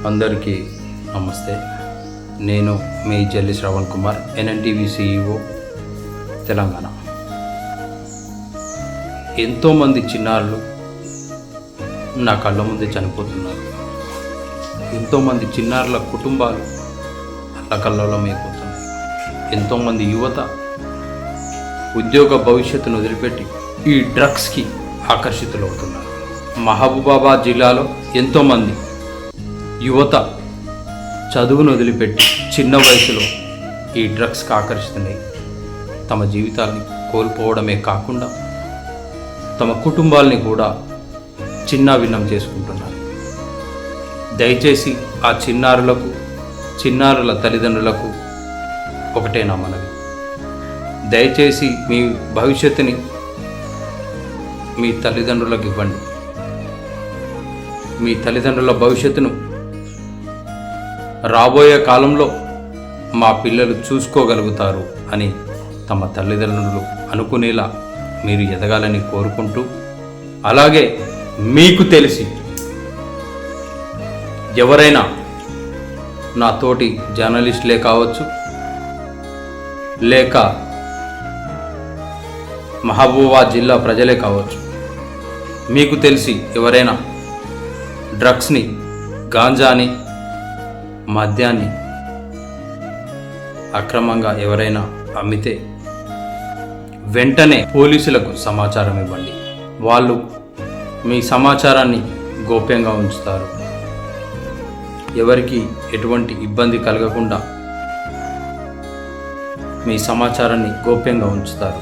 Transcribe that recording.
అందరికీ నమస్తే. నేను మీ జల్లి శ్రవణ్ కుమార్, ఎన్ఎన్టీవీ CEO, తెలంగాణ. ఎంతోమంది చిన్నారులు నా కళ్ళ ముందే చనిపోతున్నారు. ఎంతోమంది చిన్నారుల కుటుంబాలు అల్లకల్లోలమైపోతున్నాయి. ఎంతోమంది యువత ఉద్యోగ భవిష్యత్తును వదిలిపెట్టి ఈ డ్రగ్స్కి ఆకర్షితులవుతున్నారు. మహబూబాబాద్ జిల్లాలో ఎంతోమంది యువత చదువును వదిలిపెట్టి చిన్న వయసులో ఈ డ్రగ్స్కి ఆకర్షితులై తమ జీవితాన్ని కోల్పోవడమే కాకుండా తమ కుటుంబాలని కూడా చిన్నాభిన్నం చేసుకుంటున్నారు. దయచేసి ఆ చిన్నారుల తల్లిదండ్రులకు ఒకటే నా మనవి. దయచేసి మీ భవిష్యత్తుని మీ తల్లిదండ్రులకు ఇవ్వండి. మీ తల్లిదండ్రుల భవిష్యత్తును రాబోయే కాలంలో మా పిల్లలు చూసుకోగలుగుతారు అని తమ తల్లిదండ్రులు అనుకునేలా మీరు ఎదగాలని కోరుకుంటూ, అలాగే మీకు తెలిసి ఎవరైనా నా తోటి జర్నలిస్టులే కావచ్చు, లేక మహబూబాబాద్ జిల్లా ప్రజలే కావచ్చు, మీకు తెలిసి ఎవరైనా డ్రగ్స్ని, గాంజాని, మద్యాన్ని అక్రమంగా ఎవరైనా అమ్మితే వెంటనే పోలీసులకు సమాచారం ఇవ్వండి. వాళ్ళు మీ సమాచారాన్ని గోప్యంగా ఉంచుతారు. ఎవరికి ఎటువంటి ఇబ్బంది కలగకుండా మీ సమాచారాన్ని గోప్యంగా ఉంచుతారు.